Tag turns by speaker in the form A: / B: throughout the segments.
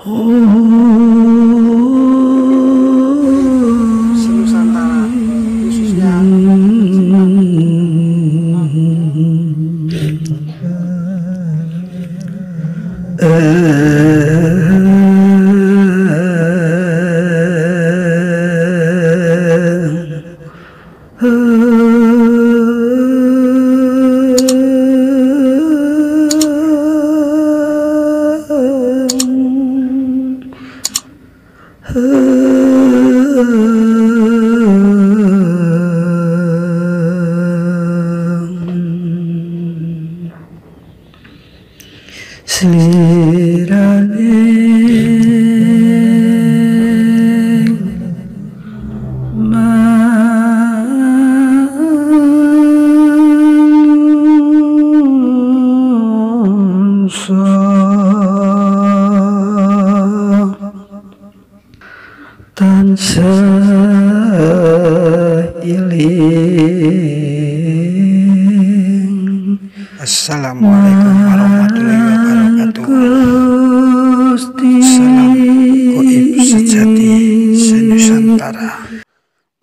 A: Nusantara khususnya slirane manungsa tansah iling. Assalamualaikum warahmatullahi wabarakatuh. Salam goib sejati se-Nusantara.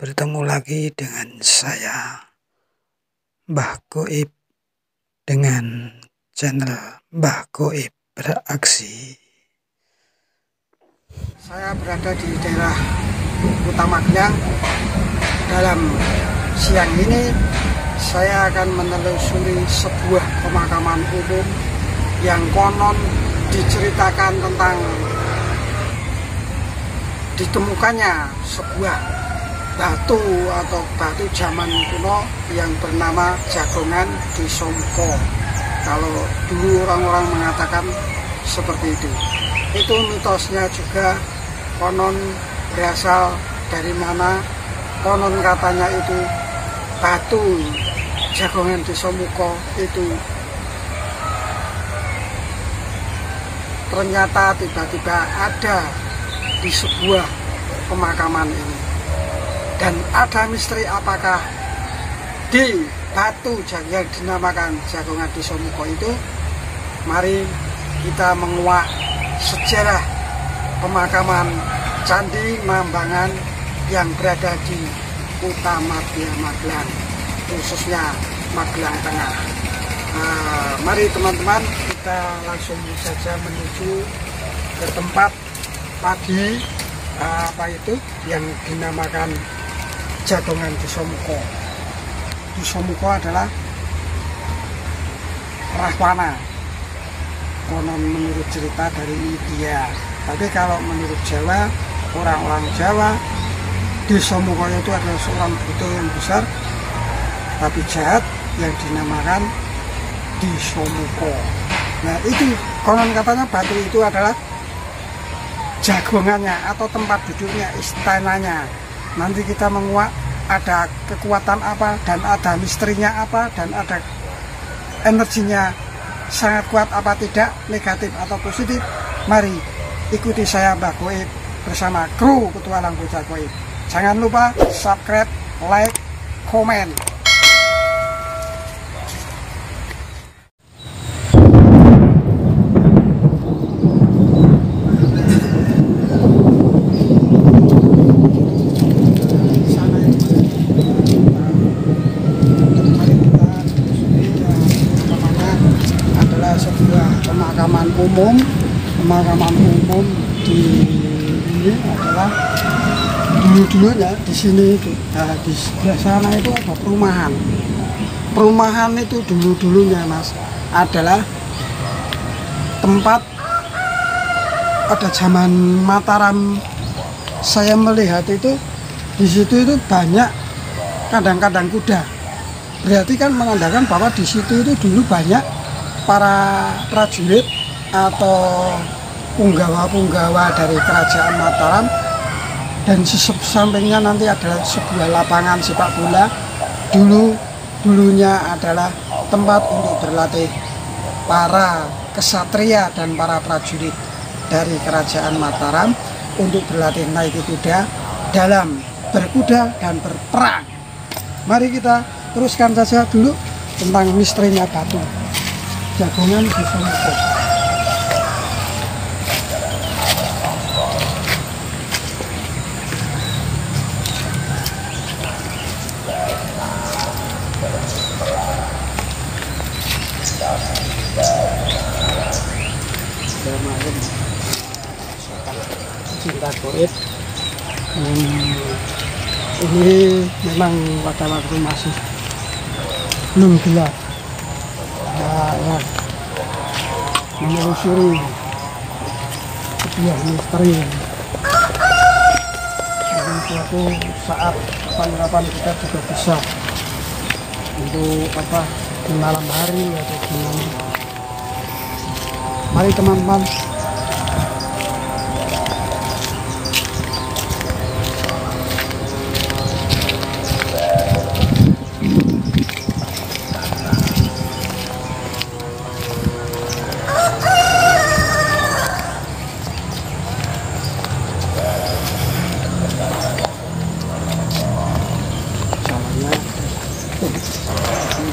A: Bertemu lagi dengan saya Mbah Goib dengan channel Mbah Goib Beraksi. Saya berada di daerah Kota Magelang. Dalam siang ini saya akan menelusuri sebuah pemakaman umum yang konon diceritakan tentang ditemukannya sebuah batu atau batu zaman kuno yang bernama Jagongan Disomuko. Kalau dulu orang-orang mengatakan seperti itu. Itu mitosnya juga konon berasal dari mana, konon katanya itu batu Jagongan Disomuko itu ternyata tiba-tiba ada di sebuah pemakaman ini. Dan ada misteri apakah di batu yang dinamakan Jagongan Disomuko itu. Mari kita menguak sejarah pemakaman Candi Mambangan yang berada di Kota Magelang, khususnya Magelang Tengah. Mari teman-teman, kita langsung saja menuju ke tempat tadi apa itu yang dinamakan Jagongan Disomuko. Disomuko adalah Rahwana, konon menurut cerita dari India. Tapi kalau menurut Jawa, orang-orang Jawa, Disomuko itu adalah seorang buto yang besar tapi jahat yang dinamakan Disomuko. Nah itu konon katanya batu itu adalah jagongannya atau tempat duduknya, istananya. Nanti kita menguak ada kekuatan apa dan ada misterinya apa dan ada energinya sangat kuat apa tidak, negatif atau positif. Mari ikuti saya Mbah Goib bersama kru Petualang Bocah Goib. Jangan lupa subscribe, like, komen. Pemakaman umum di ini adalah dulu-dulunya di sini itu. Nah, di sebelah sana itu ada perumahan. Perumahan itu dulu-dulunya Mas adalah tempat pada zaman Mataram. Saya melihat itu di situ itu banyak kandang-kandang kuda. Berarti kan menandakan bahwa di situ itu dulu banyak para prajurit atau punggawa-punggawa dari kerajaan Mataram, dan di sampingnya nanti adalah sebuah lapangan sepak bola. Dulunya adalah tempat untuk berlatih para kesatria dan para prajurit dari kerajaan Mataram untuk berlatih naik kuda dalam berkuda dan berperang. Mari kita teruskan saja dulu tentang misterinya batu Jagongan Disomuko. Bismillahirrahmanirrahim. Cinta goib. Ini memang pada waktu masih belum gelap. Ya, menelusuri sebuah misteri. Jadi suatu saat kapan-kapan kita juga bisa untuk di malam hari atau gimana. Mari teman-teman.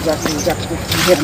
A: Injak kemudian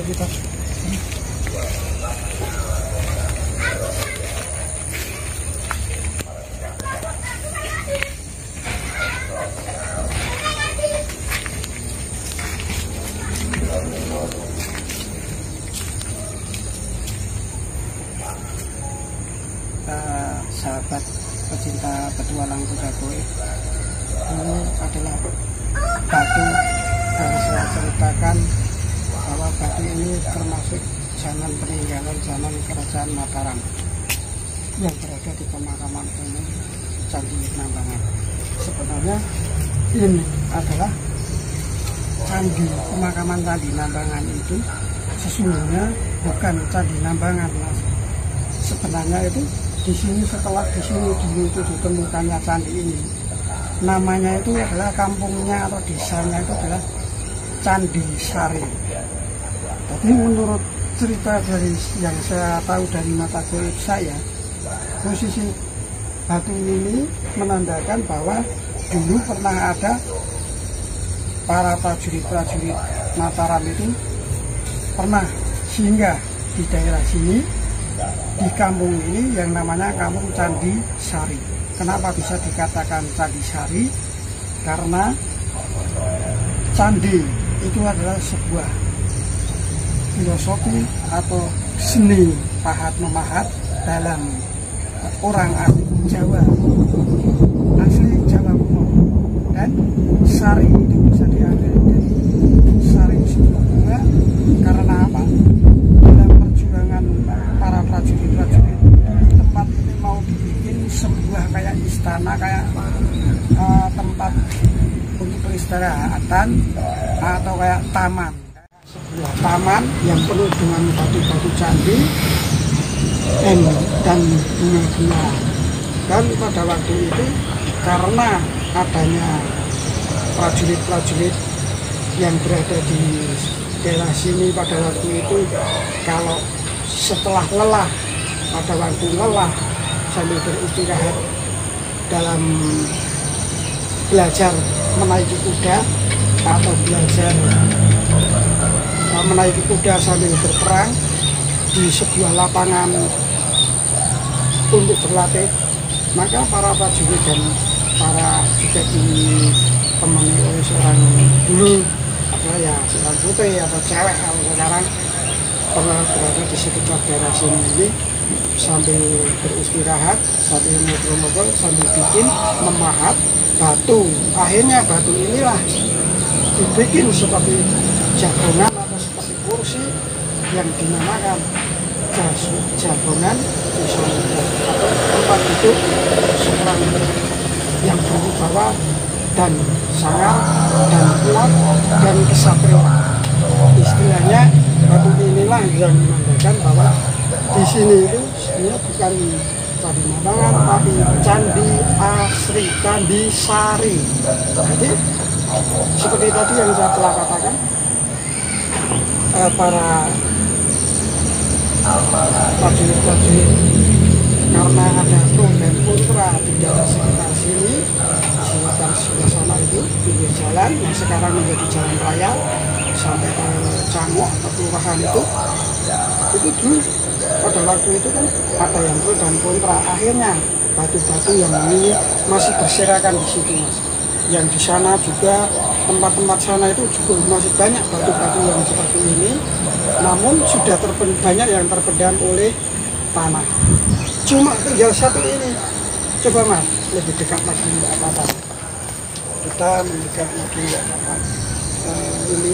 A: kita sahabat pecinta petualang kuda goib, ini adalah batu yang saya ceritakan bahwa batu ini termasuk zaman peninggalan zaman kerajaan Mataram yang berada di pemakaman umum Candi Nambangan. Sebenarnya ini adalah candi pemakaman Candi Nambangan itu sesungguhnya bukan Candi Nambangan, Mas. Sebenarnya itu di sini setelah di sini dulu itu ditemukannya candi ini, namanya itu adalah kampungnya atau desanya itu adalah Candi Sari. Jadi menurut cerita dari yang saya tahu dari mata goib saya, posisi batu ini menandakan bahwa dulu pernah ada para prajurit-prajurit Mataram itu pernah singgah di daerah sini, di kampung ini yang namanya kampung Candi Sari. Kenapa bisa dikatakan Candi Sari? Karena candi itu adalah sebuah filosofi atau seni pahat memahat dalam orang asli Jawa, asli Jawa kuno. Dan sari itu bisa diambil dari sari sebuah bunga. Karena apa? Dalam perjuangan para prajurit-prajurit tempat ini mau dibikin sebuah kayak istana, kayak tempat untuk peristirahatan atau kayak taman. Sebuah taman yang penuh dengan batu-batu candi dan bunga-bunga. Dan pada waktu itu karena adanya prajurit-prajurit yang berada di daerah sini pada waktu itu, kalau setelah lelah pada waktu lelah sambil beristirahat dalam belajar menaiki kuda atau belajar menaiki kuda sambil berperang di sebuah lapangan untuk berlatih, maka para prajurit dan para juga ditemani oleh seorang dulu ya seorang putri atau cewek kalau sekarang pernah berada di sekitar daerah sini ini sambil beristirahat, sambil ngobrol-ngobrol, sambil bikin memahat batu. Akhirnya batu inilah dibikin seperti jagongan atau seperti kursi yang dinamakan jagongan Wiswanudra atau tempat duduk seorang yang berwibawa dan sangar dan kuat dan kesatria. Istilahnya batu inilah yang menandakan bahwa di sini itu sebenarnya bukan Candi Mandangan tapi Candi Asri, Candi Sari. Jadi seperti tadi yang saya telah katakan, para prajurit-prajurit karena ada pro dan kontra di daerah sekitar sini, sekitar sebelah sana itu pinggir jalan yang sekarang menjadi jalan raya sampai ke Cangok atau kelurahan itu dulu pada waktu itu kan ada yang pro dan kontra. Akhirnya batu-batu yang ini masih berserakan di situ, Mas. Yang di sana juga tempat-tempat sana itu juga masih banyak batu-batu yang seperti ini, namun sudah banyak yang terpendam oleh tanah. Cuma tinggal satu ini. Coba Mas, lebih dekat lagi nggak apa-apa. Kita mendekat lagi nggak apa-apa. Ini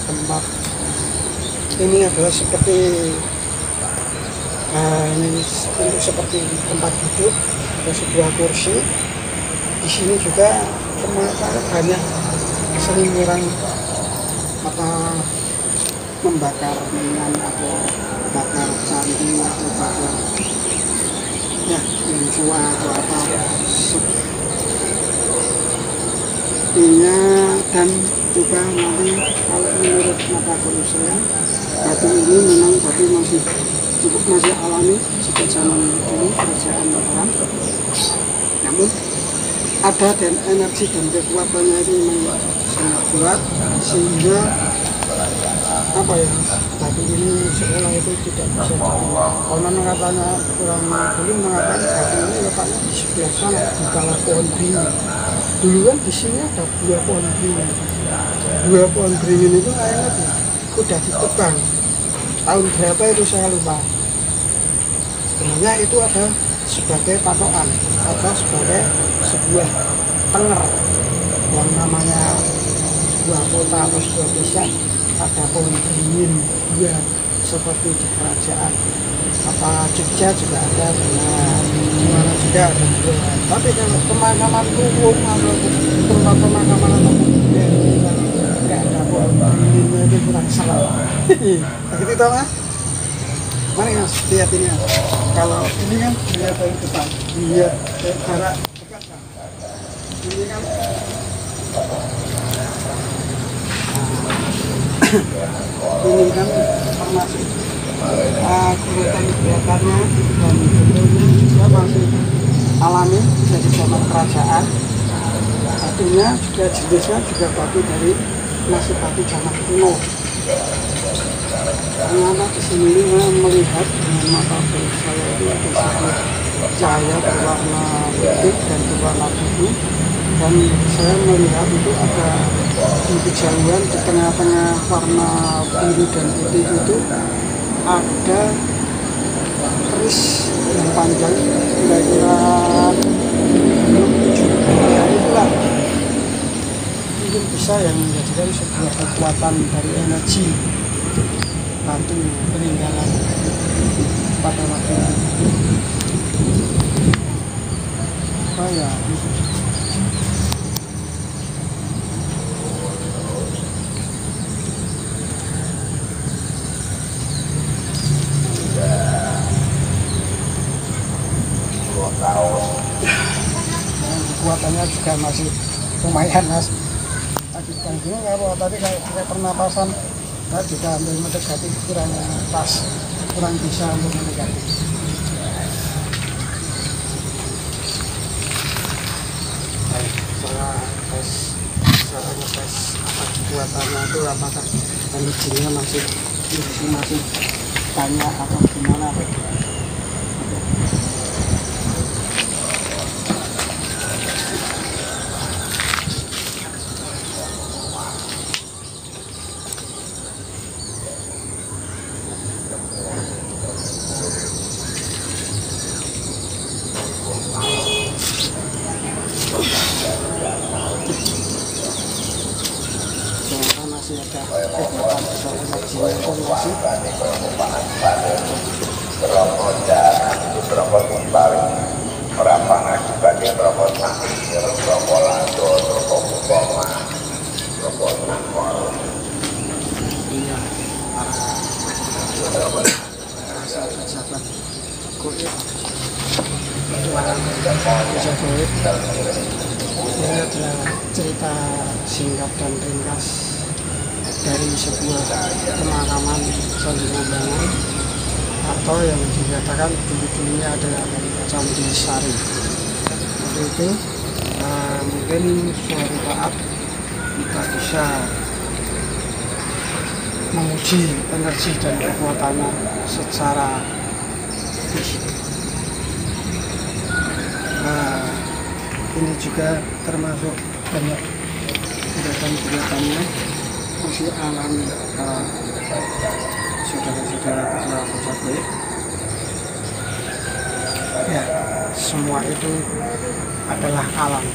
A: tempat ini adalah seperti ini untuk seperti tempat duduk ada sebuah kursi. Di sini juga ternyata banyak sering orang membakar minyak atau bakar candi atau bakar ya tua atau apa minyak. Dan juga nanti kalau menurut mata kuliah saya batu ini memang batu masih alami sejak zaman dulu kerajaan Mataram, namun ada dan energi dan kekuatannya itu memang sangat kuat sehingga apa ya batu ini seolah itu tidak bisa konon katanya orang dulu mengatakan batu ini letaknya di sebelah sana di bawah pohon beringin. Dulu kan di sini ada 2 pohon beringin. 2 pohon beringin itu akhirnya udah ditebang tahun berapa itu saya lupa. Sebenarnya itu ada sebagai patokan atau sebagai sebuah tenger yang namanya sebuah kota atau sebuah desa ada pohon beringin 2 seperti di kerajaan apa Jogja juga ada, mana juga ada 2. Tapi kalau pemakaman umum atau tempat pemakaman atau nggak ada pohon beringinnya itu kurang seram. Begitu toh Mas? Mari Mas lihat ini Mas. Kalau ini kan lihat dari depan, lihat dari jarak dekat kan. Ini kan ini kan termasuk kerutan kelihatannya dan bentuknya juga masih alami dari zaman kerajaan. Batunya juga jenisnya juga batu dari masih batu zaman kuno. Ternyata di sini melihat dengan mata saya itu ada sebuah cahaya berwarna putih dan berwarna biru, dan saya melihat itu ada di kejauhan di tengah-tengah warna biru dan putih itu ada keris yang panjang kira-kira 7 meter itulah. Mungkin bisa yang menjadikan sebuah kekuatan dari energi batu peninggalan pada waktu itu. Oh ya, kekuatannya juga masih lumayan Mas. Tadi bukan gini kalau tadi kayak pernapasan saya juga ambil mendekati kurang pas, kurang bisa untuk mendekati. kelihatannya itu apakah energinya masih banyak atau gimana. Masih ada kegiatan besar energinya itu masih iya sahabat goib ini adalah cerita singkat dan ringkas dari sebuah pemakaman Sanjungan Bangun atau yang dikatakan dulu-dulunya adalah Candi Sari. Seperti itu, mungkin suatu saat kita bisa menguji energi dan kekuatannya secara fisik. Ini juga termasuk banyak kegiatan-kegiatannya masih alami saudara-saudara ketua Kocagoib. Ya, semua itu adalah alam.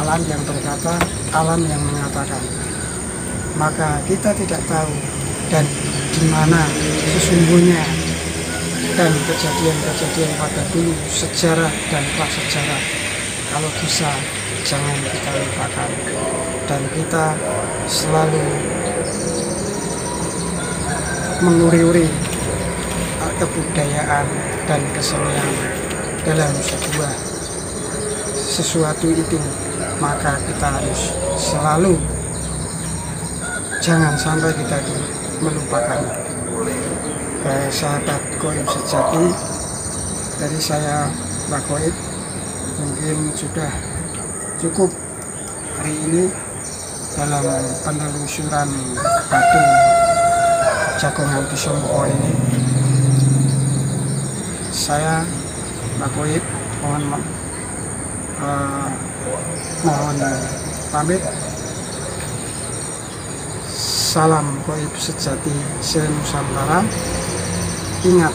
A: Alam yang berkata, alam yang mengatakan. Maka kita tidak tahu dan di mana sesungguhnya dan kejadian-kejadian pada dulu, sejarah dan prasejarah. Kalau bisa jangan kita lupakan dan kita selalu menguri-uri kebudayaan dan kesenian dalam sebuah sesuatu itu, maka kita harus selalu jangan sampai kita itu melupakan. Sahabat goib sejati, dari saya Mbak Goib, mungkin sudah cukup hari ini dalam penelusuran batu Jagongan Kisombo ini. Saya Mbak Goib mohon pamit. Salam goib sejati se-Nusantara. Ingat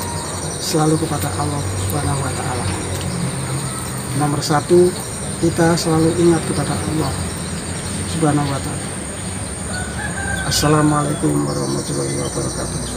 A: selalu kepada Allah Subhanahu wa Ta'ala. Nomor satu, kita selalu ingat kepada Allah Subhanahu wa Ta'ala. Assalamualaikum warahmatullahi wabarakatuh.